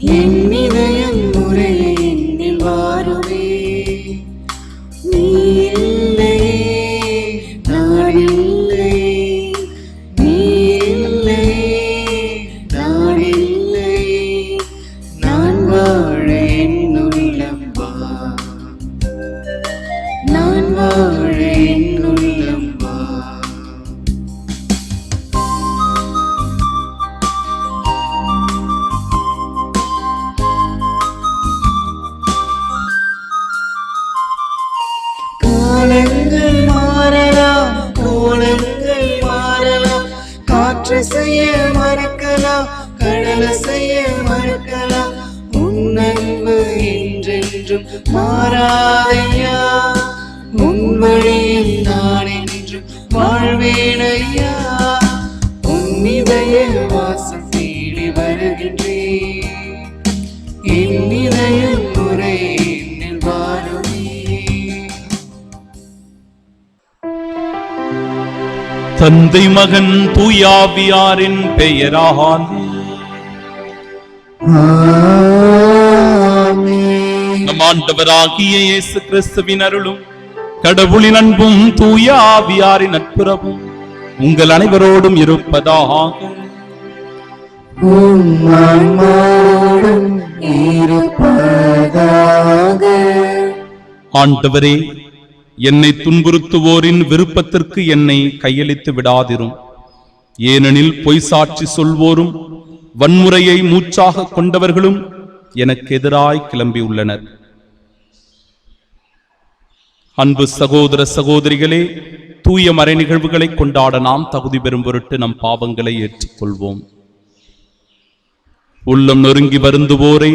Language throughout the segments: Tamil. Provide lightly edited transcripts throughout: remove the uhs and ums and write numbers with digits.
என் இதயம் முறைய என்னில் வாருமே. நீ இல்லையே நான் இல்லையே, நீ இல்லையே நான் இல்லையே, நான் வாழ என் உள்ளம் வா, நான் வாழ என் உள்ளம் வா. காலங்கள் மாறலாம், கோலங்கள் மாறலாம், காற்று செய்ய மறக்கலாம், கடல செய்ய மறக்கலாம், உன் அன்பு என்றென்றும் மாறாதையா, உன் வழியில் நான் என்றும் வாழ்வேனையா, உன் இதய வாசம் தேடி வருகின்றேன், என் இதய முறை என்னில் வாருமே. தந்தை மகன் தூயாவியாரின் பெயரால் நம் ஆண்டவராகிய இயேசு கிறிஸ்துவின் அருளும் கடவுளின் அன்பும் தூயாவியாரின் நட்புறவும் உங்கள் அனைவரோடும் இருப்பதாக. ஆண்டவரே, என்னை துன்புறுத்துவோரின் விருப்பத்திற்கு என்னை கையளித்து விடாதிரும். ஏனெனில் பொய் சாட்சி சொல்வோரும் வன்முறையை மூச்சாக கொண்டவர்களும் எனக்கு எதிராய் கிளம்பியுள்ளனர். அன்பு சகோதர சகோதரிகளே, தூய மறை நிகழ்வுகளை கொண்டாட நாம் தகுதி பெறும் பொருட்டு நம் பாவங்களை ஏற்றுக்கொள்வோம். உள்ளம் நொறுங்கி வருந்துவோரை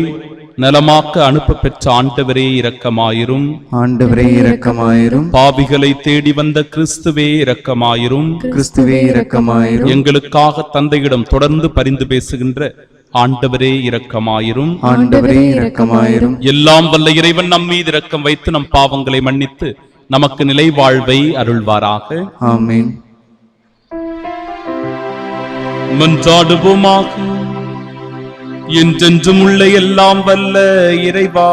நலமாக்க அனுப்ப பெற்ற ஆண்டவரே இரக்கமாயிரும். ஆண்டவரே இரக்கமாயிரும். பாவிகளை தேடி வந்த கிறிஸ்துவே இரக்கமாயிரும். கிறிஸ்துவே இரக்கமாயிரும். எங்களுக்காக தந்தையிடம் தொடர்ந்து பரிந்து பேசுகின்ற ஆண்டவரே இரக்கமாயிரும். ஆண்டவரே இரக்கமாயிரும். எல்லாம் வல்ல இறைவன் நம் மீது இரக்கம் வைத்து நம் பாவங்களை மன்னித்து நமக்கு நிலை வாழ்வை அருள்வாராக. ஆமென். மன்றாடுவோமாக. என்றென்றும் உள்ள எல்லாம் வல்ல இறைவா,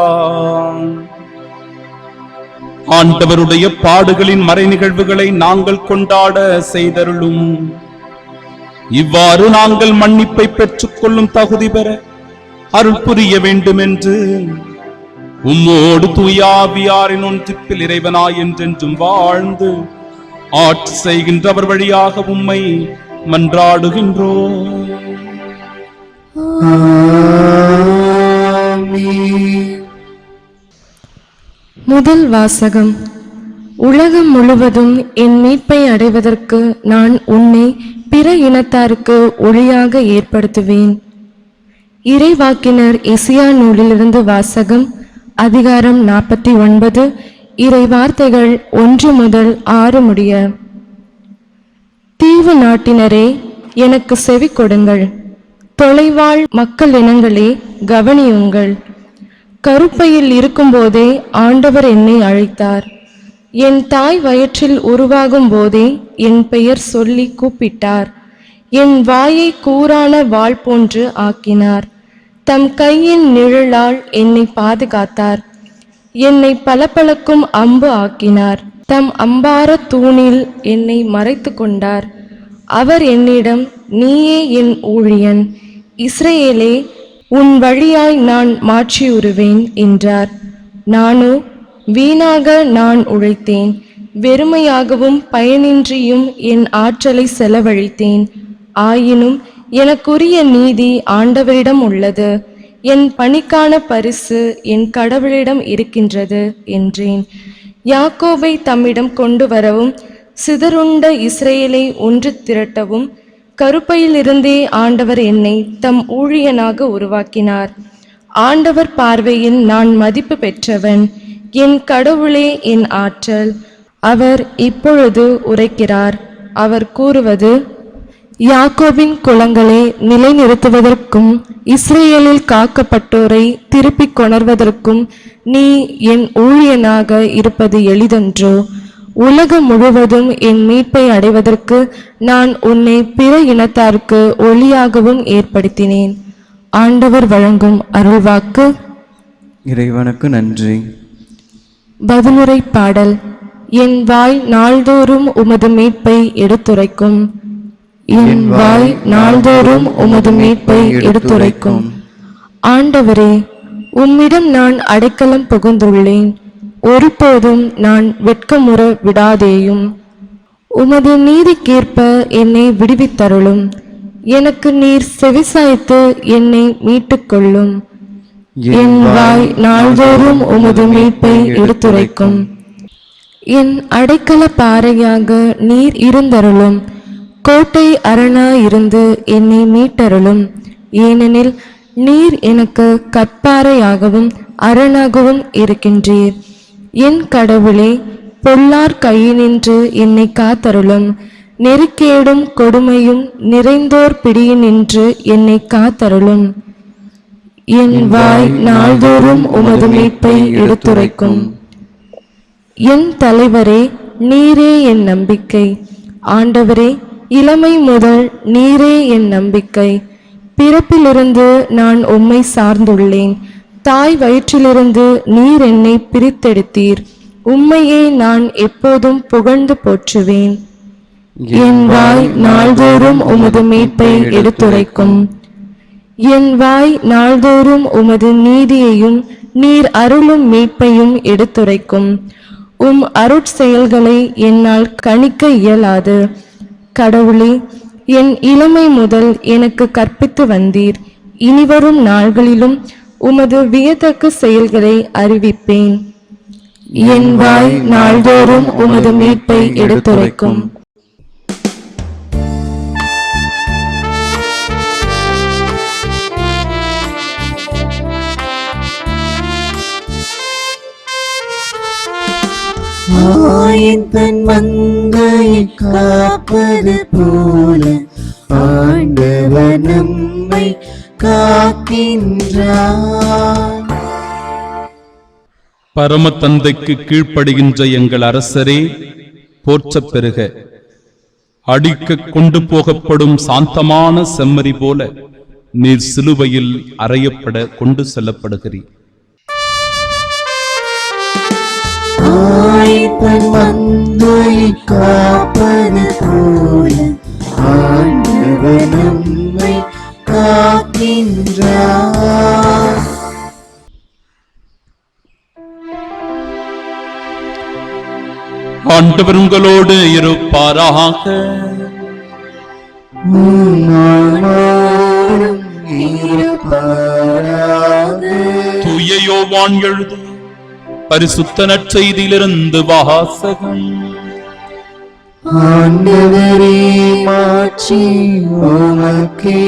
ஆண்டவருடைய பாடுகளின் மறை நிகழ்வுகளை நாங்கள் கொண்டாட செய்தருளும். இவ்வாறு நாங்கள் மன்னிப்பை பெற்றுக் கொள்ளும் தகுதி பெற அருள் புரிய வேண்டும் என்று உம்மோடு தூயாவியாரின் ஒன்றிப்பில் இறைவனாய் என்றென்றும் வாழ்ந்து ஆட்சி செய்கின்றவர் வழியாக உம்மை மன்றாடுகின்றோம். முதல் வாசகம். உலகம் முழுவதும் என் மீட்பை அடைவதற்கு நான் உன்னை பிற இனத்தாருக்கு ஒளியாக ஏற்படுத்துவேன். இறைவாக்கினர் எசியா நூலிலிருந்து வாசகம். அதிகாரம் 49, இறை வார்த்தைகள் 1 முதல் 6 முடிய. தீவு நாட்டினரே, எனக்கு செவி கொடுங்கள். தொலைவாழ் மக்கள் இனங்களே, கவனியுங்கள். கருப்பையில் இருக்கும்போதே ஆண்டவர் என்னை அழைத்தார். என் தாய் வயிற்றில் உருவாகும் போதே என் பெயர் சொல்லி கூப்பிட்டார். என் வாயை கூரான வாள் போன்று ஆக்கினார். தம் கையின் நிழலால் என்னை பாதுகாத்தார். என்னை பளபளக்கும் அம்பு ஆக்கினார். தம் அம்பார தூணில் என்னை மறைத்து கொண்டார். அவர் என்னிடம், நீயே என் ஊழியன், இஸ்ரவேலே, உன் வழியாய் நான் மாற்றியுறுவேன் என்றார். நானோ, வீணாக நான் உழைத்தேன், வெறுமையாகவும் பயனின்றியும் என் ஆற்றலை செலவழித்தேன். ஆயினும் எனக்குரிய நீதி ஆண்டவரிடம் உள்ளது, என் பணிக்கான பரிசு என் கடவுளிடம் இருக்கின்றது என்றேன். யாக்கோபை தம்மிடம் கொண்டு வரவும் சிதறுண்ட இஸ்ரவேலை ஒன்று திரட்டவும் கருப்பையிலிருந்தே ஆண்டவர் என்னை தம் ஊழியனாக உருவாக்கினார். ஆண்டவர் பார்வையில் நான் மதிப்பு பெற்றவன், என் கடவுளே என் ஆற்றல். அவர் இப்பொழுது உரைக்கிறார். அவர் கூறுவது, யாக்கோபின் குலங்களை நிலைநிறுத்துவதற்கும் இஸ்ரேலில் காக்கப்பட்டோரை திருப்பிக் கொணர்வதற்கும் நீ என் ஊழியனாக இருப்பது எளிதன்றோ? உலகம் முழுவதும் என் மீட்பை அடைவதற்கு நான் உன்னை பிற இனத்தாருக்கு ஒளியாகவும் ஏற்படுத்தினேன். ஆண்டவர் வழங்கும் அருள்வாக்கு. இறைவனுக்கு நன்றி. பதிலுரை பாடல். என் வாய் நாள்தோறும் உமது மீட்பை எடுத்துரைக்கும். என் வாய் நாள்தோறும் உமது மீட்பை எடுத்துரைக்கும். ஆண்டவரே, உம்மிடம் நான் அடைக்கலம் புகுந்துள்ளேன். ஒருபோதும் நான் வெட்கமுற விடாதேயும். உமது நீதிக்கேற்ப என்னை விடுவித்தருளும். எனக்கு நீர் செவிசாய்த்து என்னை மீட்டுக்கொள்ளும். என் வாய் நாள்தோறும் உமது மீட்பை எடுத்துரைக்கும். என் அடைக்கல பாறையாக நீர் இருந்தருளும். கோட்டை அரணாயிருந்து என்னை மீட்டருளும். ஏனெனில் நீர் எனக்கு கற்பாறையாகவும் அரணாகவும் இருக்கின்றீர். என் கடவுளே, பொல்லார் கையினின்று என்னை காத்தருளும். நெருக்கேடும் கொடுமையும் நிறைந்தோர் பிடியினின்று என்னை காத்தருளும். என் வாய் நாள்தோறும் உமது மீட்பை எடுத்துரைக்கும். என் தலைவரே, நீரே என் நம்பிக்கை. ஆண்டவரே, இளமை முதல் நீரே என் நம்பிக்கை. பிறப்பிலிருந்து நான் உம்மை சார்ந்துள்ளேன். தாய் வயிற்றிலிருந்து நீர் என்னை பிரித்தெடுத்தீர். உம்மையே நான் எப்போதும் புகழ்ந்து போற்றுவேன். என் வாய் நாள்தோறும் உமது மீட்பை எடுத்துரைக்கும். என் வாய் நாள்தோறும் உமது நீதியையும் நீர் அருளும் மீட்பையும் எடுத்துரைக்கும். உம் அருட்செயல்களை என்னால் கணிக்க இயலாது. கடவுளே, என் இளமை முதல் எனக்கு கற்பித்து வந்தீர். இனிவரும் நாள்களிலும் உமது வியத்தக்க செயல்களை அறிவிப்பேன். என் வாய் நாள்தோறும் உமது மீட்பை எடுத்துரைக்கும். ஆயன் தன் மந்தையை காப்பது போல ஆண்டவர் நம்மை காக்கின்றார். பரம தந்தைக்கு கீழ்ப்படுகின்ற எங்கள் அரசரே, போற்றப் பெறுக. அடிக்க கொண்டு போகப்படும் சாந்தமான செம்மறி போல நீர் சிலுவையில் அறையப்பட கொண்டு செல்லப்படுகிறீர். ஆயன் மந்தையை காப்பது போல ஆண்டவர் நம்மை காக்கின்றார். ஆண்டவர் உங்களோடு இருப்பாராக. தூய யோவான் எழுதிய பரிசுத்த நற்செய்தியிலிருந்து வாசகம். ஆண்டவரே, மாட்சி உமக்கே.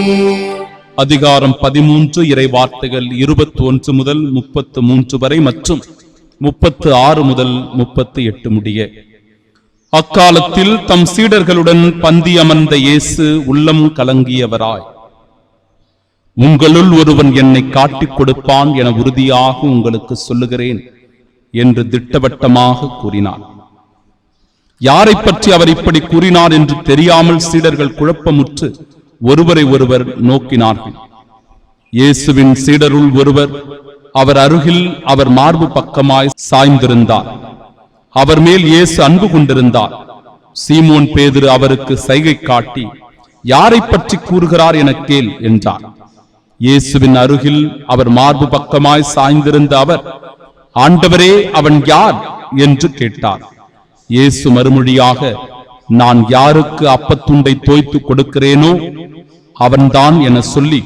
அதிகாரம் 13, இறை வார்த்தைகள் 21 முதல் 33 வரை மற்றும் 36 முதல் 38 முடிய. அக்காலத்தில் தம் சீடர்களுடன் பந்தி அமர்ந்த இயேசு உள்ளம் கலங்கியவராய், உங்களுள் ஒருவன் என்னை காட்டிக் கொடுப்பான் என உறுதியாக உங்களுக்கு சொல்லுகிறேன் என்று திட்டவட்டமாக கூறினார். யாரை பற்றி அவர் இப்படி கூறினார் என்று தெரியாமல் சீடர்கள் குழப்பமுற்று ஒருவரை ஒருவர் நோக்கினார்கள். இயேசுவின் சீடருள் ஒருவர் அவர் அருகில் அவர் மார்பு பக்கமாய் சாய்ந்திருந்தார். அவர் மேல் இயேசு அன்பு கொண்டிருந்தார். சீமோன் பேதுரு அவருக்கு சைகை காட்டி, யாரை பற்றி கூறுகிறார் என கேள் என்றார். இயேசுவின் அருகில் அவர் மார்பு பக்கமாய் சாய்ந்திருந்த அவர், ஆண்டவரே, அவன் யார் என்று கேட்டார். இயேசு மறுமொழியாக, நான் யாருக்கு அப்பத்துண்டை தோய்த்து கொடுக்கிறேனோ அவன்தான் என சொல்லி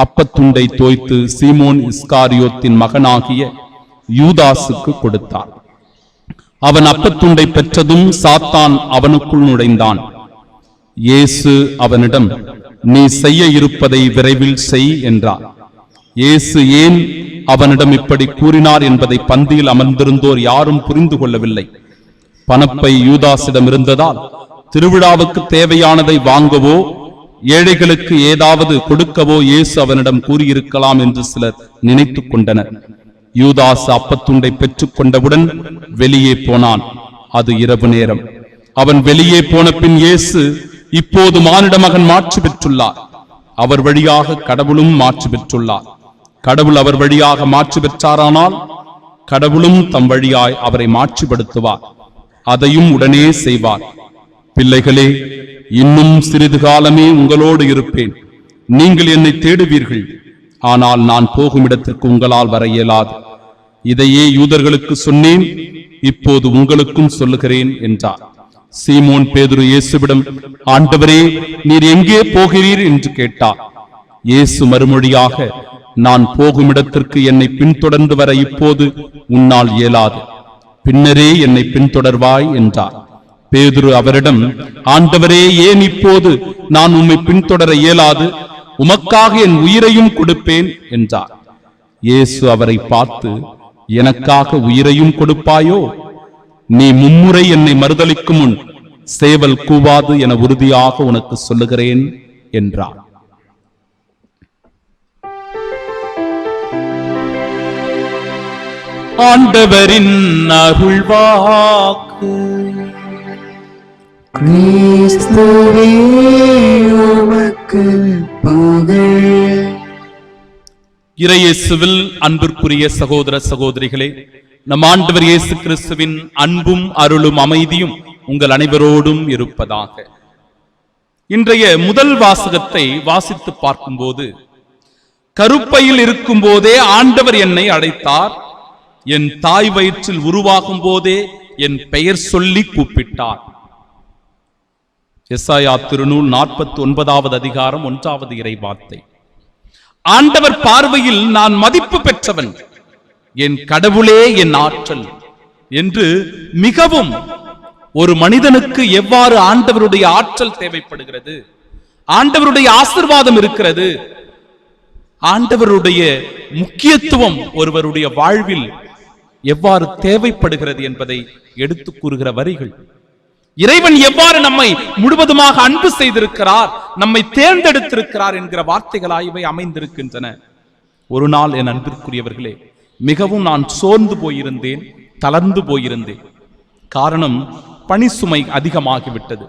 அப்பத்துண்டை தோய்த்து சீமோன் இஸ்காரியோத்தின் மகனாகிய யூதாசுக்கு கொடுத்தார். அவன் அப்பத்துண்டை பெற்றதும் சாத்தான் அவனுக்குள் நுழைந்தான். இயேசு அவனிடம், நீ செய்ய இருப்பதை விரைவில் செய் என்றார். இயேசு ஏன் அவனிடம் இப்படி கூறினார் என்பதை பந்தியில் அமர்ந்திருந்தோர் யாரும் புரிந்து கொள்ளவில்லை. பணப்பை யூதாசிடம் இருந்ததால் திருவிழாவுக்கு தேவையானதை வாங்கவோ ஏழைகளுக்கு ஏதாவது கொடுக்கவோ இயேசு அவனிடம் கூறியிருக்கலாம் என்று சிலர் நினைத்துக் கொண்டனர். யூதாஸ் அப்பத்துண்டை பெற்றுக் கொண்டவுடன் வெளியே போனான். அது இரவு நேரம். அவன் வெளியே போன பின் இயேசு, இப்போது மானிட மகன் மாட்சி பெற்றுள்ளார், அவர் வழியாக கடவுளும் மாற்று பெற்றுள்ளார். கடவுள் அவர் வழியாக மாற்று பெற்றாரானால் கடவுளும் தம் வழியாய் அவரை மாற்றுப்படுத்துவார், அதையும் உடனே செய்வார். பிள்ளைகளே, இன்னும் சிறிது காலமே உங்களோடு இருப்பேன். நீங்கள் என்னை தேடுவீர்கள், ஆனால் நான் போகும் இடத்திற்கு உங்களால் வர இயலாது. இதையே யூதர்களுக்கு சொன்னேன், இப்போது உங்களுக்கும் சொல்லுகிறேன் என்றார். சீமோன் பேதுரு இயேசுவிடம், ஆண்டவரே, நீர் எங்கே போகிறீர் என்று கேட்டார். இயேசு மறுமொழியாக, நான் போகும் இடத்திற்கு என்னை பின்தொடர்ந்து வர இப்போது உன்னால் இயலாது, பின்னரே என்னை பின்தொடர்வாய் என்றார். பேதுரு அவரிடம், ஆண்டவரே, ஏன் இப்போது நான் உம்மை பின்தொடர இயலாது? உமக்காக என் உயிரையும் கொடுப்பேன் என்றார். இயேசு அவரை பார்த்து, எனக்காக உயிரையும் கொடுப்பாயோ? நீ மும்முறை என்னை மறுதலிக்கும் முன் சேவல் கூவாது என உறுதியாக உனக்கு சொல்லுகிறேன் என்றார். ஆண்டவரின் அருள்வாக்கு. கிறிஸ்துவே உமக்கு புகழ். இறையேசுவில் அன்பிற்குரிய சகோதர சகோதரிகளே, நம் ஆண்டவர் இயேசு கிறிஸ்துவின் அன்பும் அருளும் அமைதியும் உங்கள் அனைவரோடும் இருப்பதாக. இன்றைய முதல் வாசகத்தை வாசித்து பார்க்கும்போது, கருப்பையில் இருக்கும் போதே ஆண்டவர் என்னை அழைத்தார், என் தாய் வயிற்றில் உருவாகும் போதே என் பெயர் சொல்லி கூப்பிட்டார். எசாயா திருநூல் 49வது அதிகாரம் 1வது இறைவார்த்தை. ஆண்டவர் பார்வையில் நான் மதிப்பு பெற்றவன், என் கடவுளே என் ஆற்றல் என்று மிகவும் ஒரு மனிதனுக்கு எவ்வாறு ஆண்டவருடைய ஆற்றல் தேவைப்படுகிறது, ஆண்டவருடைய ஆசீர்வாதம் இருக்கிறது, ஆண்டவருடைய முக்கியத்துவம் ஒருவருடைய வாழ்வில் எவ்வாறு தேவைப்படுகிறது என்பதை எடுத்து கூறுகிற வரிகள். இறைவன் எவ்வாறு நம்மை முழுவதுமாக அன்பு செய்திருக்கிறார், நம்மை தேர்ந்தெடுத்திருக்கிறார் என்கிற வார்த்தைகளாய் இவை அமைந்திருக்கின்றன. ஒரு நாள் என் அன்பிற்குரியவர்களே, மிகவும் நான் சோர்ந்து போயிருந்தேன், தளர்ந்து போயிருந்தேன். காரணம், பணி சுமை அதிகமாகிவிட்டது.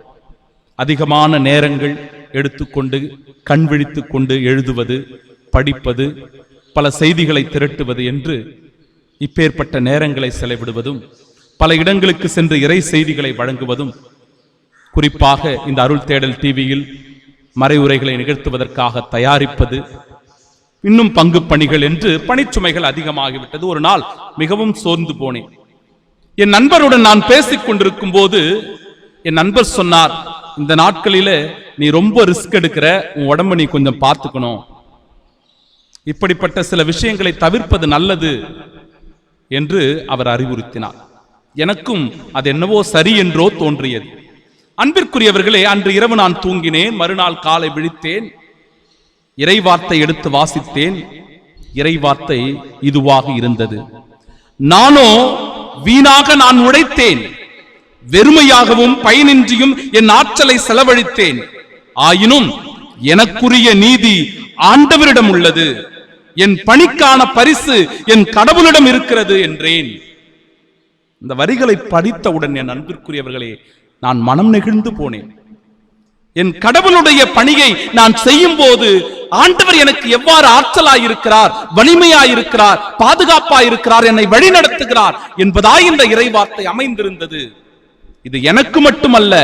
அதிகமான நேரங்கள் எடுத்துக்கொண்டு கண் விழித்துக் கொண்டு எழுதுவது, படிப்பது, பல செய்திகளை திரட்டுவது என்று இப்பேற்பட்ட நேரங்களை செலவிடுவதும், பல இடங்களுக்கு சென்று இறை செய்திகளை வழங்குவதும், குறிப்பாக இந்த அருள் தேடல் டிவியில் மறைவுரைகளை நிகழ்த்துவதற்காக தயாரிப்பது, இன்னும் பங்கு பணிகள் என்று பணிச்சுமைகள் அதிகமாகிவிட்டது. ஒரு நாள் மிகவும் சோர்ந்து போனேன். என் நண்பருடன் நான் பேசிக் கொண்டிருக்கும் போது என் நண்பர் சொன்னார், இந்த நாட்களில நீ ரொம்ப ரிஸ்க் எடுக்கிற, உன் உடம்பை நீ கொஞ்சம் பார்த்துக்கணும், இப்படிப்பட்ட சில விஷயங்களை தவிர்ப்பது நல்லது என்று அவர் அறிவுறுத்தினார். எனக்கும் அது என்னவோ சரி என்றோ தோன்றியது. அன்பிற்குரியவர்களே, அன்று இரவு நான் தூங்கினேன். மறுநாள் காலை விழித்தேன், இறைவார்த்தை எடுத்து வாசித்தேன். இறைவார்த்தை இதுவாக இருந்தது: நானோ வீணாக நான் உழைத்தேன், வெறுமையாகவும் பயனின்றியும் என் ஆற்றலை செலவழித்தேன். ஆயினும் எனக்குரிய நீதி ஆண்டவரிடம் உள்ளது, என் பணிக்கான பரிசு என் கடவுளிடம் இருக்கிறது என்றேன். இந்த வரிகளை படித்தவுடன் என் அன்பிற்குரியவர்களே, நான் மனம் நெகிழ்ந்து போனேன். என் கடவுளுடைய பணியை நான் செய்யும் போது ஆண்டவர் எனக்கு எவ்வாறு ஆற்றலாயிருக்கிறார், வலிமையாயிருக்கிறார், பாதுகாப்பாயிருக்கிறார், என்னை வழி நடத்துகிறார் என்பதாய் இந்த இறைவார்த்தை அமைந்திருந்தது. இது எனக்கு மட்டுமல்ல,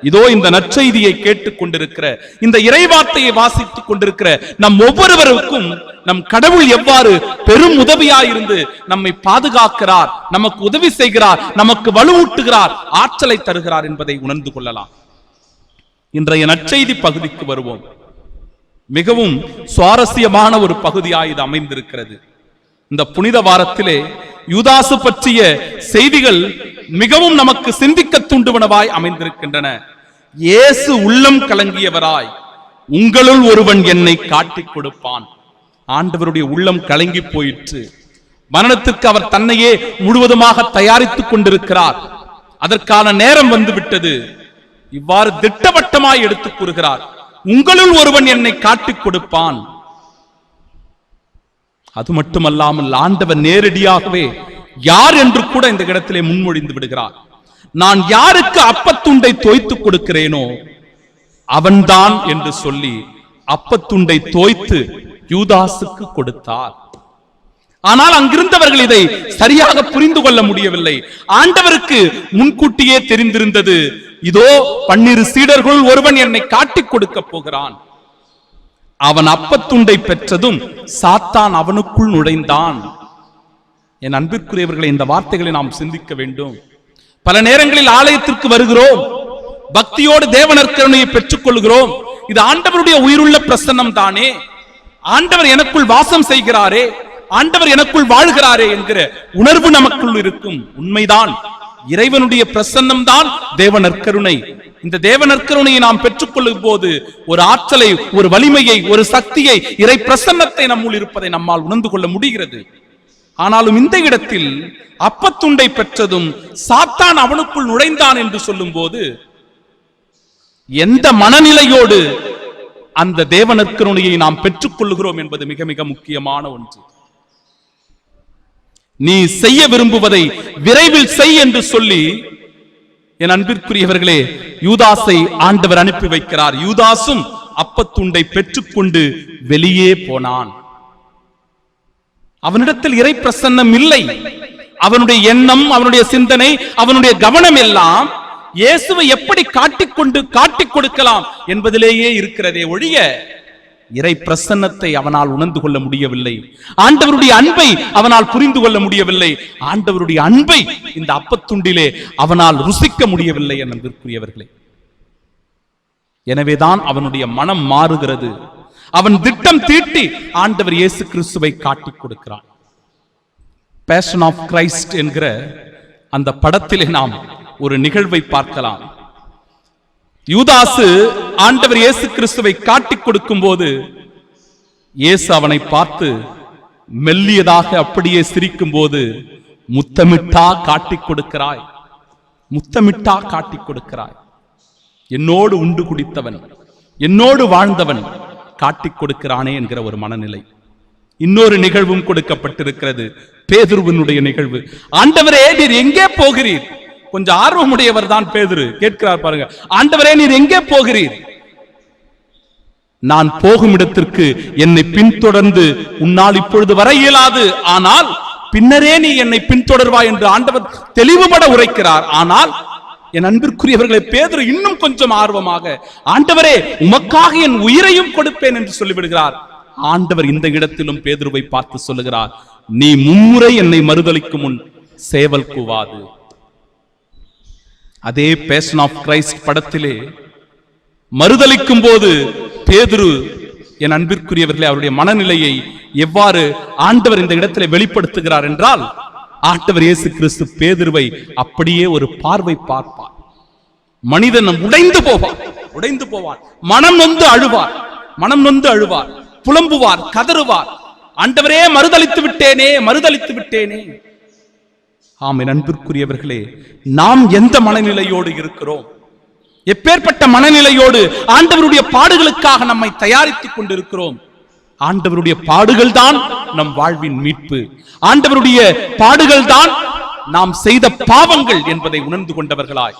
இதோ இந்த நற்செய்தியை கேட்டுக் கொண்டிருக்கிற, இந்த இறைவார்த்தையை வாசித்துக் கொண்டிருக்கிற நம் ஒவ்வொருவருக்கும் நம் கடவுள் எவ்வாறு பெரும் உதவியாயிருந்து நம்மை பாதுகாக்கிறார், நமக்கு உதவி செய்கிறார், நமக்கு வலுவூட்டுகிறார், ஆற்றலை தருகிறார் என்பதை உணர்ந்து கொள்ளலாம். இன்றைய நற்செய்தி பகுதிக்கு வருவோம். மிகவும் சுவாரஸ்யமான ஒரு பகுதியாய் இது அமைந்திருக்கிறது. இந்த புனித வாரத்திலே யூதாசு பற்றிய செய்திகள் மிகவும் நமக்கு சிந்திக்க தூண்டுவனவாய் அமைந்திருக்கின்றன. இயேசு உள்ளம் கலங்கியவராய், உங்களுள் ஒருவன் என்னை காட்டிக் கொடுப்பான். ஆண்டவருடைய உள்ளம் கலங்கி போயிற்று. மரணத்திற்கு அவர் தன்னையே முழுவதுமாக தயாரித்துக் கொண்டிருக்கிறார். அதற்கான நேரம் வந்துவிட்டது. இவ்வாறு திட்டவட்டமாய் எடுத்துக் கூறுகிறார், உங்களுள் ஒருவன் என்னை காட்டிக் கொடுப்பான். அது மட்டுமல்லாமல் ஆண்டவர் நேரடியாகவே யார் என்று கூட இந்த இடத்திலே முன்மொழிந்து விடுகிறார். நான் யாருக்கு அப்பத்துண்டை தோய்த்து கொடுக்கிறேனோ அவன்தான் என்று சொல்லி அப்பத்துண்டை தோய்த்து யூதாசுக்கு கொடுத்தார். ஆனால் அங்கிருந்தவர்கள் இதை சரியாக புரிந்து கொள்ள முடியவில்லை. ஆண்டவருக்கு முன்கூட்டியே தெரிந்திருந்தது, இதோ 12 சீடர்கள் ஒருவன் என்னை காட்டிக் கொடுக்க போகிறான். அவன் அப்பத்துண்டை பெற்றதும் சாத்தான் அவனுக்குள் நுழைந்தான். என் அன்பிற்குரியவர்களை, இந்த வார்த்தைகளை நாம் சிந்திக்க வேண்டும். பல நேரங்களில் ஆலயத்திற்கு வருகிறோம், பக்தியோடு தேவனர் கருணையை பெற்றுக் கொள்கிறோம். இது ஆண்டவருடைய உயிருள்ள பிரசன்னம் தானே, ஆண்டவர் எனக்குள் வாசம் செய்கிறாரே, ஆண்டவர் எனக்குள் வாழ்கிறாரே என்கிற உணர்வு நமக்குள் இருக்கும். உண்மைதான், இறைவனுடைய பிரசன்னம் தான் தேவ நற்கருணை. இந்த தேவ நற்கருணையை நாம் பெற்றுக்கொள்ளும் போது ஒரு ஆற்றலை, ஒரு வலிமையை, ஒரு சக்தியை, இறை பிரசன்னத்தை நம்முள் இருப்பதை நம்மால் உணர்ந்து கொள்ள முடிகிறது. ஆனாலும் இந்த இடத்தில் அப்பத்துண்டை பெற்றதும் சாத்தான் அவனுக்குள் நுழைந்தான் என்று சொல்லும் போது எந்த மனநிலையோடு அந்த தேவ நற்கருணையை நாம் பெற்றுக் கொள்கிறோம் என்பது மிக மிக முக்கியமான ஒன்று. நீ செய்ய விரும்புவதை விரைவில் செய் என்று சொல்லி, என் அன்பிற்குரியவர்களே, யூதாசை ஆண்டவர் அனுப்பி வைக்கிறார். யூதாசும் அப்பத்துண்டை பெற்றுக்கொண்டு வெளியே போனான். அவனிடத்தில் இறை பிரசன்னம் இல்லை. அவனுடைய எண்ணம், அவனுடைய சிந்தனை, அவனுடைய கவனம் எல்லாம் இயேசுவை எப்படி காட்டிக் கொடுக்கலாம் என்பதிலேயே இருக்கிறதே ஒழிய இறை பிரசன்னத்தை அவனால் உணர்ந்து கொள்ள முடியவில்லை. ஆண்டவருடைய அன்பை அவனால் புரிந்து கொள்ள முடியவில்லை. ஆண்டவருடைய அன்பை இந்த அப்பத்துண்டிலே அவனால் ருசிக்க முடியவில்லை என் அன்பிற்குரியவர்களே. எனவேதான் அவனுடைய மனம் மாறுகிறது. அவன் திட்டம் தீட்டி ஆண்டவர் இயேசு கிறிஸ்துவை காட்டிக் கொடுக்கிறான். பேஷன் ஆஃப் கிரைஸ்ட் என்கிற அந்த படத்திலே நாம் ஒரு நிகழ்வை பார்க்கலாம். யூதாசு ஆண்டவர் இயேசு கிறிஸ்துவை காட்டிக் கொடுக்கும் போது இயேசு அவனை பார்த்து மெல்லியதாக அப்படியே சிரிக்கும் போது, முத்தமிட்டா காட்டிக் கொடுக்கிறாய், முத்தமிட்டா காட்டிக் கொடுக்கிறாய். என்னோடு உண்டு குடித்தவன், என்னோடு வாழ்ந்தவன் காட்டிக் கொடுக்கிறானே என்கிற ஒரு மனநிலை. இன்னொரு நிகழ்வும் கொடுக்கப்பட்டிருக்கிறது, பேதுருவினுடைய நிகழ்வு. ஆண்டவரே, நீர் எங்கே போகிறீர்? கொஞ்சம் ஆர்வமுடையவர் தான் பேதுரு. கேட்கிறார் பாருங்க, ஆண்டவரே நீர் எங்கே போகிறீர்? நான் போகும் இடத்திற்கு என்னை பின்தொடர்ந்து உன்னால் இப்பொழுது வர இயலாது, ஆனால் பின்னரே நீ என்னை பின்தொடர்வாய் என்று ஆண்டவர் தெளிவுபட உரைக்கிறார். ஆனால் என் அன்பிற்குரியவர்களை, பேதுரு இன்னும் கொஞ்சம் ஆர்வமாக, ஆண்டவரே உமக்காக என் உயிரையும் கொடுப்பேன் என்று சொல்லிவிடுகிறார். ஆண்டவர் இந்த இடத்திலும் பேதுருவை பார்த்து சொல்லுகிறார், நீ 3 முறை என்னை மறுதலிக்கும் முன் சேவல் கூவாது. அதே பேஷன் ஆஃப் கிரைஸ்ட் படத்திலே மறுதலிக்கும் போது பேதுரு, என் அன்பிற்குரியவர்களே, அவருடைய மனநிலையை எவ்வாறு ஆண்டவர் இந்த இடத்திலே வெளிப்படுத்துகிறார் என்றால், ஆண்டவர் இயேசு கிறிஸ்து பேதுருவை அப்படியே ஒரு பார்வை பார்ப்பார். மனிதன் உடைந்து போவான், மனம் நொந்து அழுவார், புலம்புவார், கதறுவார், ஆண்டவரே மறுதலித்து விட்டேனே. ஆம், என் அன்பிற்குரியவர்களே, நாம் எந்த மனநிலையோடு இருக்கிறோம்? எப்பேற்பட்ட மனநிலையோடு ஆண்டவருடைய பாடுகளுக்காக நம்மை தயாரித்துக் கொண்டிருக்கிறோம்? ஆண்டவருடைய பாடுகள் தான் நம் வாழ்வின் மீட்பு. ஆண்டவருடைய பாடுகள் தான் நாம் செய்த பாவங்கள் என்பதை உணர்ந்து கொண்டவர்களாய்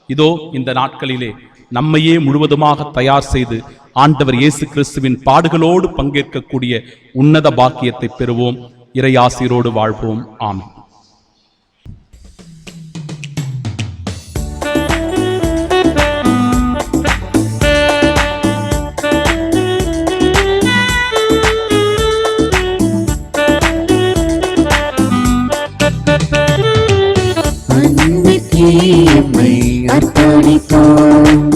இதோ இந்த நாட்களிலே நம்மையே முழுவதுமாக தயார் செய்து ஆண்டவர் இயேசு கிறிஸ்துவின் பாடுகளோடு பங்கேற்கக்கூடிய உன்னத பாக்கியத்தை பெறுவோம். இறை ஆசீரோடு வாழ்வோம். ஆமென். அர்ப்பணித்தோம்,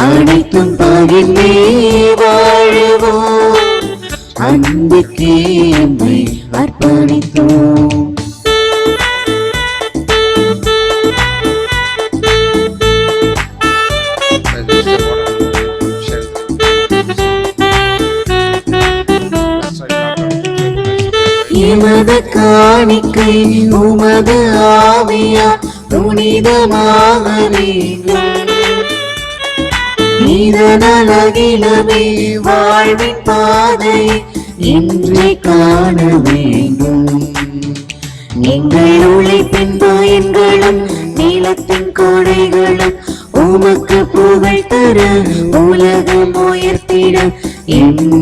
அனைத்தும் பகிர்ந்தே வாழுவோம். அன்புக்கே எம்மை அர்ப்பணித்தோம். எமது காணிக்கை உமது ஆவியா புனிதமாக வேண்டும். இதனால் அகிலமே வாழ்வின் பாதை இன்றே காண வேண்டும். எங்கள் உழைப்பின் பயன்களும் நிலத்தின் கொடைகளும் உமக்கு புகழ் தர உலகம் உயர்த்திட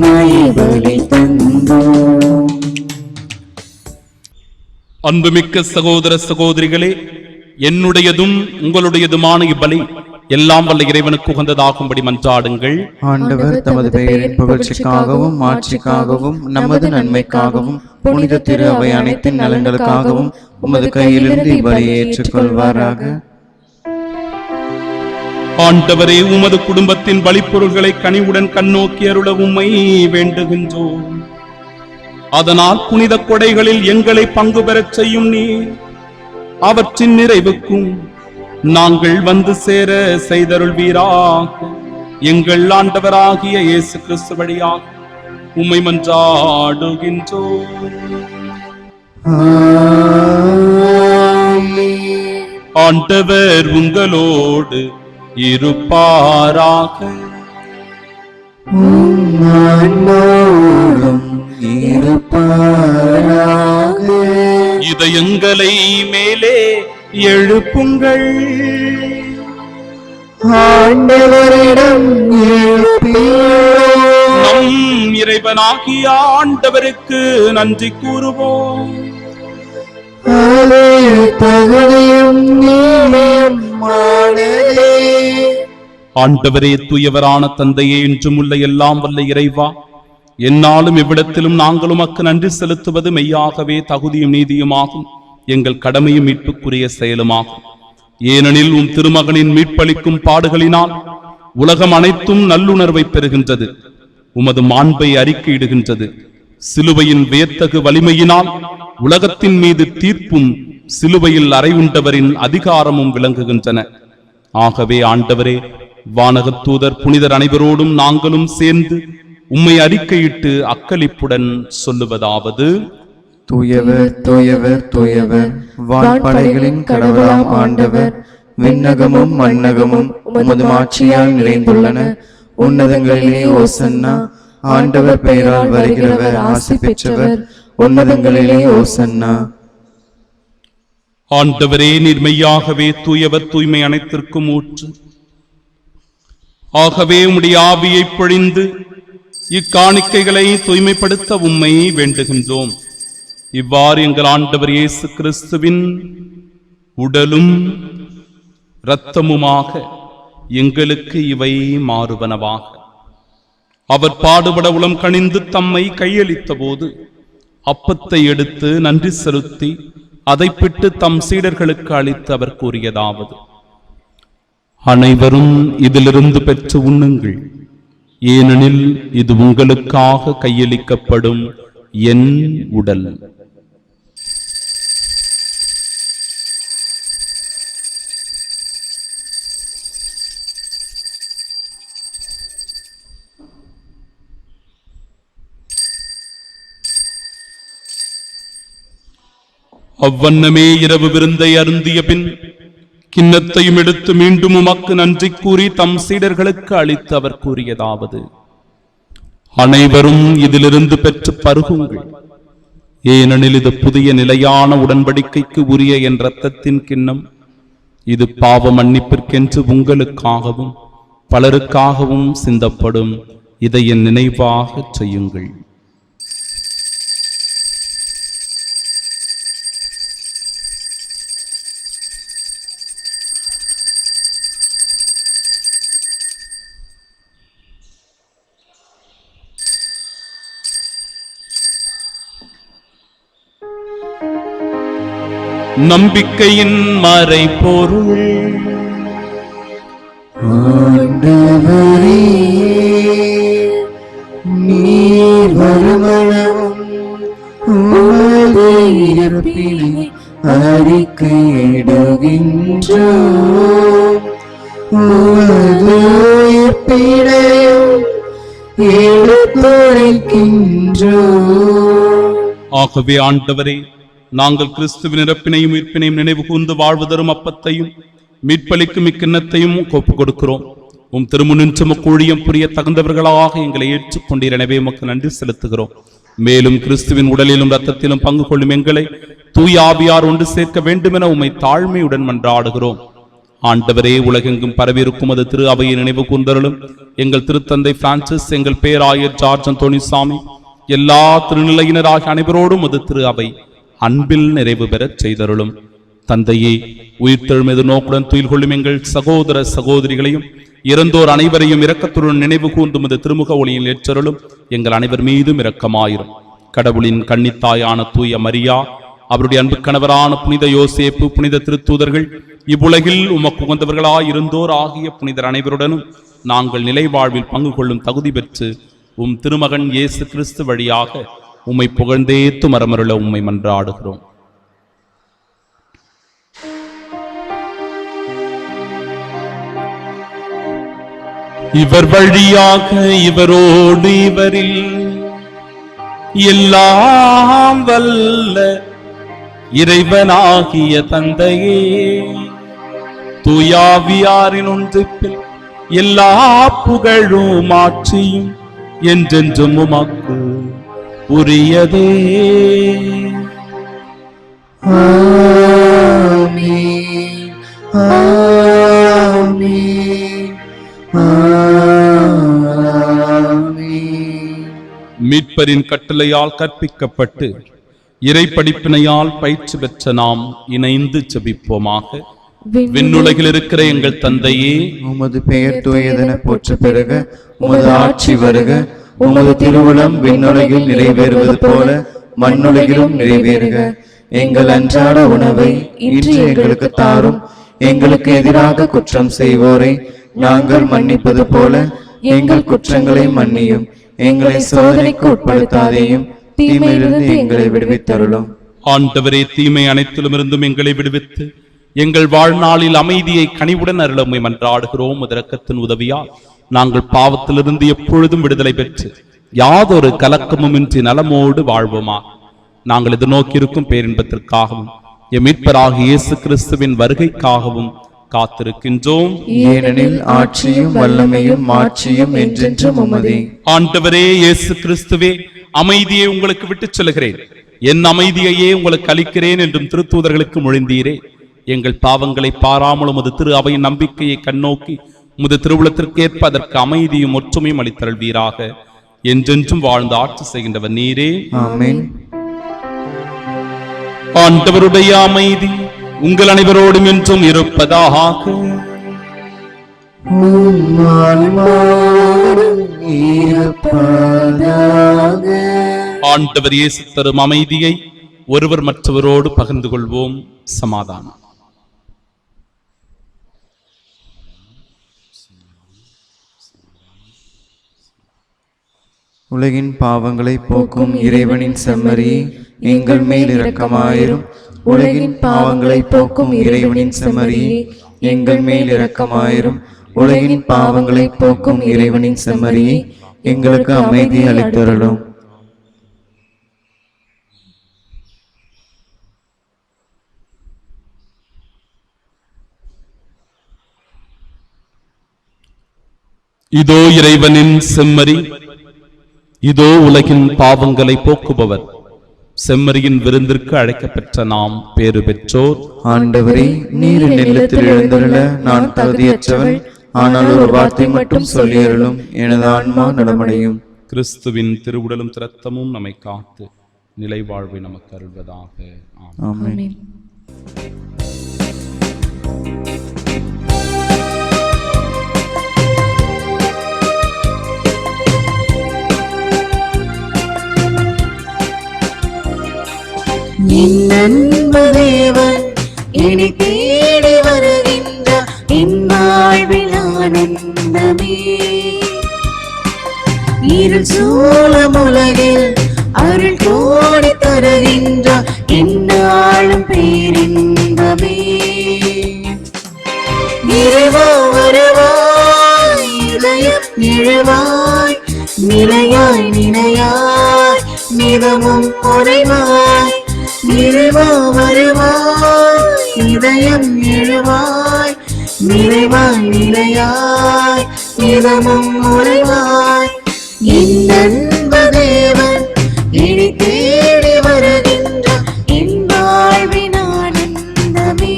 உம்மை பலி தந்தோம். அன்புமிக்க சகோதர சகோதரிகளே, என்னுடையதும் உங்களுடையதுமான இப்பலி எல்லாம் வல்ல இறைவனுக்கு உகந்ததாகும்படி மன்றாடுங்கள். ஆண்டவர் தமது பெயரின் புகழ்ச்சிக்காகவும் மாட்சிக்காகவும் நமது நன்மைக்காகவும் புனித திரு அவை அனைத்தின் நலன்களுக்காகவும் உமது கையிலிருந்து இப்பலியை ஏற்றுக்கொள்வாராக. ஆண்டவரே, உமது குடும்பத்தின் பலிப்பொருள்களை கனிவுடன் கண்ணோக்கி அருள உம்மை வேண்டுகின்றோம். அதனால் புனித கொடைகளில் எங்களை பங்கு பெறச் செய்யும் நீர் அவற்றின் நிறைவுக்கும் நாங்கள் வந்து சேர செய்தருள்வீராக. எங்கள் ஆண்டவராகிய இயேசு கிறிஸ்து வழியாக உம்மை மன்றாடுகின்றோம். ஆண்டவர் உங்களோடு இருப்பாராக. இதயங்களை மேலே எழுப்புங்கள். ஆண்டவரிடம் நம் இறைவனாகிய ஆண்டவருக்கு நன்றி கூறுவோம். ஆண்டவரே, தூயவரான தந்தையே, என்றும் உள்ள எல்லாம் வல்ல இறைவா, என்னாலும் இவ்விடத்திலும் நாங்களும் அக்கு நன்றி செலுத்துவது மெய்யாகவே தகுதியும் நீதியுமாகும், எங்கள் கடமையும் மீட்புக்குரிய செயலுமாகும். ஏனெனில் உம் திருமகனின் மீட்பளிக்கும் பாடுகளினால் உலகம் அனைத்தும் நல்லுணர்வை பெறுகின்றது, உமது மாண்பை அறிக்கையிடுகின்றது. சிலுவையின் வியத்தகு வலிமையினால் உலகத்தின் மீது தீர்ப்பும் சிலுவையில் அறையுண்டவரின் அதிகாரமும் விளங்குகின்றன. ஆகவே ஆண்டவரே, வானகத் தூதர் புனிதர் அனைவரோடும் நாங்களும் சேர்ந்து உம்மை அறிக்கையிட்டு அக்களிப்புடன் சொல்லுவதாவது: தூயவர் தூயவர் தூயவர், வான்படைகளின் கடவுளாம் ஆண்டவர், விண்ணகமும் மண்ணகமும் உமது மாட்சியால் நிறைந்துள்ளன. உன்னதங்களிலே ஓசன்னா. ஆண்டவர் பெயரால் வருகிறவர் ஆசி பெற்றவர். உன்னதங்களிலே ஓசன்னா. ஆண்டவரே, நீர் மெய்யாகவே தூயவர், தூய்மை அனைத்திற்கும் ஊற்று. ஆகவே உம்முடைய ஆவியை பொழிந்து இக்காணிக்கைகளை தூய்மைப்படுத்த உம்மை வேண்டுகின்றோம். இவ்வாறு எங்கள் ஆண்டவர் இயேசு கிறிஸ்துவின் உடலும் இரத்தமுமாக எங்களுக்கு இவை மாறுவனவாக. அவர் பாடுபட உளம் கனிந்து தம்மை கையளித்த போது அப்பத்தை எடுத்து நன்றி செலுத்தி அதை பிட்டு தம் சீடர்களுக்கு அளித்து அவர் கூறியதாவது: அனைவரும் இதிலிருந்து பெற்று உண்ணுங்கள், ஏனெனில் இது உங்களுக்காக கையளிக்கப்படும் என் உடல். அவ்வண்ணமே இரவு விருந்தை அருந்திய பின் கிண்ணத்தையும் எடுத்து மீண்டும் உமக்கு நன்றி கூறி தம் சீடர்களுக்கு அளித்து அவர் கூறியதாவது: அனைவரும் இதிலிருந்து பெற்று பருகுங்கள், ஏனெனில் இது புதிய நிலையான உடன்படிக்கைக்கு உரிய என் இரத்தத்தின் கிண்ணம். இது பாவ மன்னிப்பிற்கென்று உங்களுக்காகவும் பலருக்காகவும் சிந்தப்படும். இதை என் நினைவாக செய்யுங்கள். நம்பிக்கையின் மறைபொருள். ஆண்டவரே, நீர் வருமளவும் உமது இறப்பினை அறிக்கையிடுகின்றோம். உமது உயிர்ப்பினையும் எடுத்துரைக்கின்றோம். ஆகவே ஆண்டவரே, நாங்கள் கிறிஸ்துவின் இறப்பினையும் உயிர்ப்பினையும் நினைவு கூர்ந்து வாழ்வு தரும் அப்பத்தையும் மீட்பளிக்கும் இக்கிண்ணத்தையும் ஒப்புக் கொடுக்கிறோம். உம் திருமுன்னின்று ஊழியம் புரிய தகுந்தவர்களாக எங்களை ஏற்றுக்கொண்டீர். எனவே உமக்கு நன்றி செலுத்துகிறோம். மேலும் கிறிஸ்துவின் உடலிலும் இரத்தத்திலும் பங்கு கொள்ளும் எங்களை தூய ஆவியார் ஒன்று சேர்க்க வேண்டும் என உம்மை தாழ்மையுடன் மன்றாடுகிறோம். ஆண்டவரே, உலகெங்கும் பரவியிருக்கும் அது திரு அவையை நினைவு கூர்ந்தருளும். எங்கள் திருத்தந்தை பிரான்சிஸ், எங்கள் பேராயர் ஜார்ஜ் அந்தோணிசாமி, எல்லா திருநிலையினராகிய அனைவரோடும் அது திரு அவை அன்பில் நிறைவு பெறச் செய்தருளும். தந்தையே, உயிர்த்தெழும் எதிர்நோக்குடன் துயில் கொள்ளும் எங்கள் சகோதர சகோதரிகளையும் இறந்தோர் அனைவரையும் இரக்கத்துடன் நினைவு கூர்ந்தும் இது திருமுக ஒளியில் ஏற்றருளும். எங்கள் அனைவர் மீதும் இரக்கமாயிரும். கடவுளின் கன்னித்தாயான தூய மரியா, அவருடைய அன்பு கணவரான புனித யோசேப்பு, புனித திருத்தூதர்கள், இவ்வுலகில் உமக்கு உகந்தவர்களாய் இருந்தோர் ஆகிய புனிதர் அனைவருடனும் நாங்கள் நிலை வாழ்வில் பங்கு கொள்ளும் தகுதி பெற்று உம் திருமகன் இயேசு கிறிஸ்து வழியாக உம்மை புகழ்ந்தேத்து மரமருள உம்மை மன்றாடுகிறோம். இவர் வழியாக, இவரோடு, இவரில் எல்லாம் வல்ல இறைவனாகிய தந்தையே, தூயாவியாரின் ஒன்றிப்பில் எல்லா புகழும் ஆட்சியும் என்றென்றும் உமக்கு உரியதே. ஆமென், ஆமென், ஆமென். மீட்பரின் கட்டளையால் கற்பிக்கப்பட்டு இறை படிப்பினையால் பயிற்சி பெற்ற நாம் இணைந்து ஜெபிப்போமாக. விண்ணுலகில் இருக்கிற எங்கள் தந்தையே, உமது பெயர் தூயதென போற்ற பெருக, உமது ஆட்சி வருக, உமது திருவுளம் விண்ணுலகில் நிறைவேறுவது போல மண்ணுலகிலும் நிறைவேறுக. எங்கள் அன்றாட உணவை இன்று எங்களுக்கு தாரும். எங்களுக்கு எதிராக குற்றம் செய்வோரை நாங்கள் மன்னிப்பது போல எங்கள் குற்றங்களை மன்னியும். எங்களை சோதனைக்கு உட்படுத்தாதேயும், தீமையிலிருந்து எங்களை விடுவித்தருளும். ஆண்டவரே, தீமை அனைத்திலும் இருந்தும் எங்களை விடுவித்து எங்கள் வாழ்நாளில் அமைதியை கனிவுடன் அருள உம்மை மன்றாடுகிறோம். இரக்கத்தின் உதவியால் நாங்கள் பாவத்திலிருந்து எப்பொழுதும் விடுதலை பெற்று யாதொரு கலக்கமும் இன்றி நலமோடு வாழ்வோமா. நாங்கள் எதிர்நோக்கியிருக்கும் பேரின்பத்திற்காகவும் எம் மீட்பராகிய இயேசு கிறிஸ்துவின் வருகைக்காகவும் காத்திருக்கின்றோம். ஏனெனில் ஆட்சியும் வல்லமையும் மாட்சியும் என்றென்றும் உமதே. ஆண்டவரே இயேசு கிறிஸ்துவே, அமைதியை உங்களுக்கு விட்டுச் செல்கிறேன், என் அமைதியையே உங்களுக்கு அளிக்கிறேன் என்றும் திருத்தூதர்களுக்கு மொழிந்தீரே. எங்கள் பாவங்களை பாராமல் உமது திரு அவையின் நம்பிக்கையை கண்ணோக்கி உமது திருவுளத்திற்கேற்ப அதற்கு அமைதியும் ஒற்றுமையும் அளித்தருள்வீராக. என்றென்றும் வாழ்ந்து ஆட்சி செய்கின்றவர் நீரே. ஆமென். ஆண்டவருடைய அமைதி உங்கள் அனைவரோடும் என்றும் இருப்பதாக. ஆண்டவர் இயேசு தரும் அமைதியை ஒருவர் மற்றவரோடு பகிர்ந்து கொள்வோம். சமாதானம். உலகின் பாவங்களை போக்கும் இறைவனின் செம்மறியே, எங்கள் மேல் இரக்கமாயிரும். உலகின் பாவங்களை போக்கும் இறைவனின் செம்மறியே, எங்கள் மேல் இரக்கமாயிரும். உலகின் பாவங்களை போக்கும் இறைவனின் செம்மறியே, எங்களுக்கு அமைதி அளித்தருளும். இதோ இறைவனின் செம்மறி, இதோ உலகின் பாவங்களை போக்குபவர். செம்மறியின் விருந்திற்கு அழைக்கப்பெற்ற நாம் பேறு பெற்றோர். ஆண்டவரே, நீர் என் இல்லத்தில் எழுந்தருள நான் தகுதியற்றவன். ஆனால் ஒரு வார்த்தை மட்டும் சொல்லியருளும், எனது ஆன்மா நலமடையும். கிறிஸ்துவின் திருவுடலும் இரத்தமும் நம்மை காத்து நிலை வாழ்வை நமக்கு அருள்வதாக. ஆமென். ஆமென். என் அன்பு தேவன் என்னை தேடி வருகின்ற என் வாழ்வில் ஆனந்தமே. இருள் சூழும் உலகில் அருள் கோடி தருகின்ற என்னாலும் பேரின்பமே. இறைவா வருவாய், இதயம் எழுவாய், நிலையாய் நிலையாய் நிதமும் குறைவாய். இறைவா வருவாய், இதயம் எழுவாய், நிறைவாய் நிலையாய் நிதமும் உறைவாய். என் அன்பு தேவன் என்னை தேடி வருகின்ற என் வாழ்வின் ஆனந்தமே.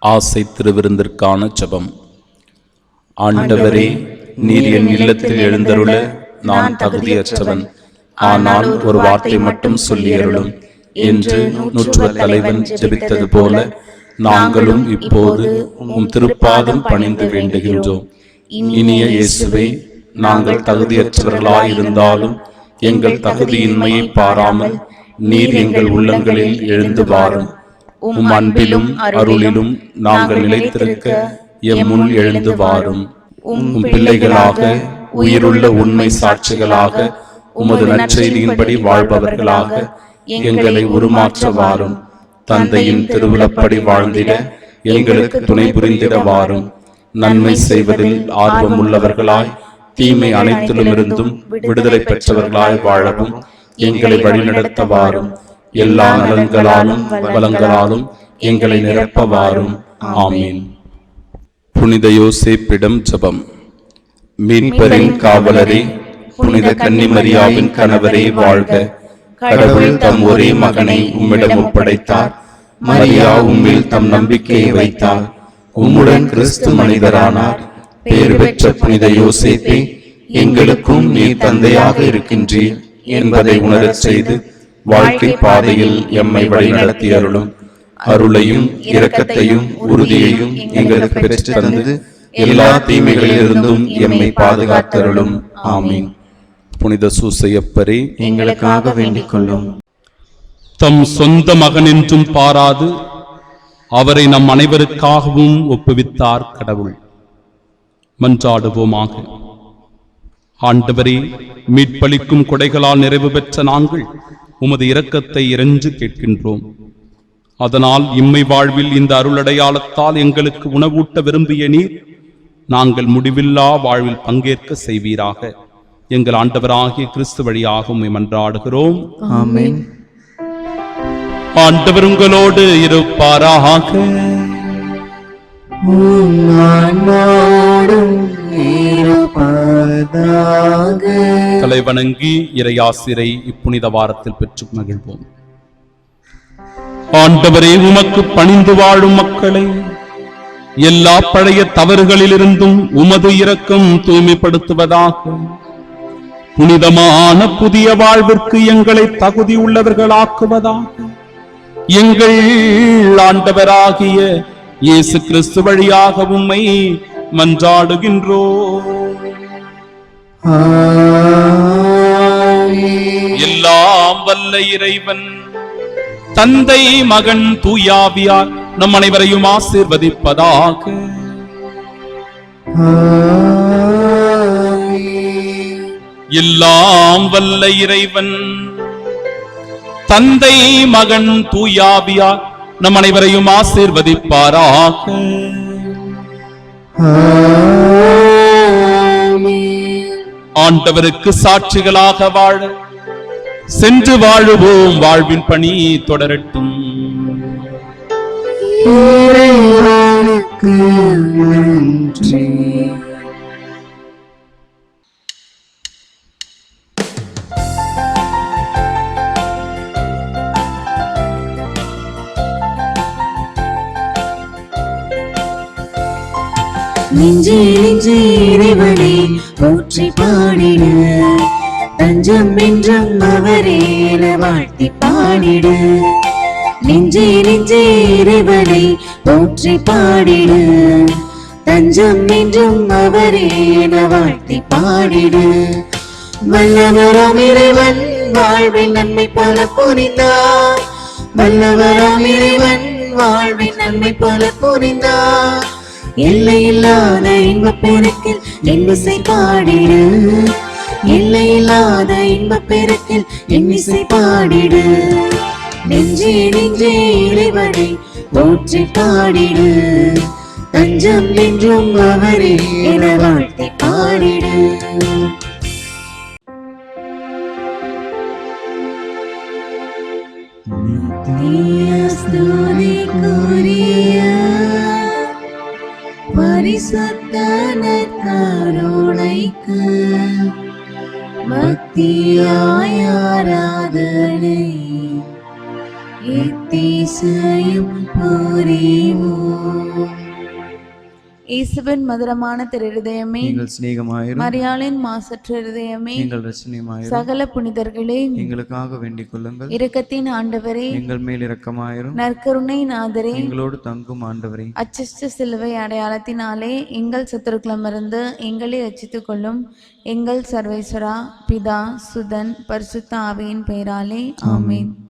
ஆசை திருவிருந்திற்கான ஜெபம். ஆண்டவரே, நீர் என் இல்லத்தில் எழுந்தருள நான் தகுதியற்றவன். ஆனால் ஒரு வார்த்தை மட்டும் சொல்லியருளும் என்று நூற்றுவ தலைவன் ஜெபித்தது போல நாங்களும் இப்போது உம் திருப்பாதம் பணிந்து வேண்டுகின்றோம். இனிய இயேசுவே, நாங்கள் தகுதியற்றவர்களாயிருந்தாலும் எங்கள் தகுதியின்மையை பாராமல் நீர் எங்கள் உள்ளங்களில் எழுந்து வாரும். உம் அன்பிலும் அருளிலும் நாங்கள் நிலைத்திருக்க எம் முன் எழுந்து வாரும். உம் பிள்ளைகளாக, உயிருள்ள உண்மை சாட்சிகளாக, உமது நற்செய்தியின்படி வாழ்பவர்களாக எங்களை உருமாற்ற வாரும். தந்தையின் திருவுளப்படி வாழ்ந்திட எங்களுக்கு துணை புரிந்திட வாரும். நன்மை செய்வதில் ஆர்வம் உள்ளவர்களாய், தீமை அனைத்திலுமிருந்தும் விடுதலை பெற்றவர்களாய் வாழவும் எங்களை வழிநடத்த வாரும். எல்லா நலன்களாலும் வளங்களாலும் எங்களை நிரப்ப வாரும். ஆமீன். புனித யோசேப்பிடம் ஜெபம். மீட்பரின் காவலரே, புனித கன்னிமரியாவின் கணவரே வாழ்க. கடவுள் தம் ஒரே மகனை உம்மிடம் ஒப்படைத்தார். மரியா உம்மில் தம் நம்பிக்கையை வைத்தார். உம்முடன் கிறிஸ்து மனிதரானார். பேறு பெற்ற புனித யோசேப்பே, எங்களுக்கும் நீர் தந்தையாக இருக்கின்றீர் என்பதை உணரச் செய்து வாழ்க்கை பாதையில் எம்மை வழிநடத்தி அருளும். அருளையும் இரக்கத்தையும் உறுதியையும் எங்களுக்கு பெற்று தந்து எல்லா தீமைகளிலிருந்தும் எம்மை பாதுகாத்தருளும். ஆமீன். புனித சூசையப்பரே, எங்களுக்காக வேண்டிக் கொள்ளும். தம் சொந்த மகன் என்றும் பாராது அவரை நம் அனைவருக்காகவும் ஒப்புவித்தார் கடவுள். மன்றாடுவோமாக. ஆண்டவரே, மீட்பளிக்கும் கொடைகளால் நிறைவு பெற்ற நாங்கள் உமது இரக்கத்தை இறைஞ்சு கேட்கின்றோம். அதனால் இம்மை வாழ்வில் இந்த அருளடையாளத்தால் எங்களுக்கு உணவூட்ட விரும்பிய நீர் நாங்கள் முடிவில்லா வாழ்வில் பங்கேற்க செய்வீராக. எங்கள் ஆண்டவராகிய கிறிஸ்து வழியாக உம்மை மன்றாடுகிறோம். ஆமென். ஆண்டவர் உங்களோடு இருப்பாராக. தலைவணங்கி இறையாசிரை இப்புனித வாரத்தில் பெற்று மகிழ்வோம். ஆண்டவரே, உமக்கு பணிந்து வாழும் மக்களை எல்லா பழைய தவறுகளிலிருந்தும் உமது இரக்கம் தூய்மைப்படுத்துவதாக. புனிதமான புதிய வாழ்விற்கு எங்களை தகுதி உள்ளவர்களாக்குவதாக. எங்கள் ஆண்டவராகிய இயேசு கிறிஸ்து வழியாக உம்மை மன்றாடுகின்றோம். எல்லாம் வல்ல இறைவன் தந்தை, மகன், தூயாவியார் நம் அனைவரையும் ஆசீர்வதிப்பதாக. எல்லாம் வல்ல இறைவன் தந்தை, மகன், தூயாவியார் நம் அனைவரையும் ஆசீர்வதிப்பாராக. ஆண்டவருக்கு சாட்சிகளாக வாழ சென்று வாழுவோம். வாழ்வின் பணி தொடரட்டும். நெஞ்சே நெஞ்சே இறைவனை போற்றி பாடிடு, தஞ்சம் என்றும் அவரே வாழ்த்தி பாடிடு. நெஞ்சே நெஞ்சே இறைவனை போற்றி பாடிடு, தஞ்சம் என்றும் அவரே வாழ்த்தி பாடிடு. வல்லவராம் இறைவன் வாழ்வின் நன்மை பல புரிந்தார். வல்லவராம் இறைவன் வாழ்வின் நன்மை பல புரிந்தார். எல்லையில்லாத இன்பப் பெருக்கில் இன்னிசை பாடிடு, எல்லையில்லாத இன்பப் பெருக்கில் இன்னிசை பாடிடு. நெஞ்சே நெஞ்சே இறைவனை போற்றி பாடிடு, தஞ்சம் என்றும் அவரே என வாழ்த்தி பாடிடு. பரிசுத்த நற்கருணைக்கு பக்தியாய் ஆராதனை அதிசயம் புரிவோம். இயேசுவின் மதுரமான திருஹதயமே, நீங்கள் சிநேகமாயிரும். மரியாளின் மாசற்ற இருதயமே, நீங்கள் ரசனியமாயிரும். சகல புனிதர்களே, எங்களுக்காக வேண்டிக் கொள்ளுங்கள். இரக்கத்தின் ஆண்டவரே, எங்கள் மேல் இரக்கமாயிரும். நற்கருணை நாதரே, எங்களோடு தங்கும் ஆண்டவரே, அச்சிஷ்ட சிலுவை அடையாளத்தினாலே எங்கள் சத்துருக்களமிருந்து எங்களை ரட்சித்துக் கொள்ளும். எங்கள் சர்வேஸ்வரா, பிதா, சுதன், பரிசுத்த ஆவியின் பெயராலே ஆமென்.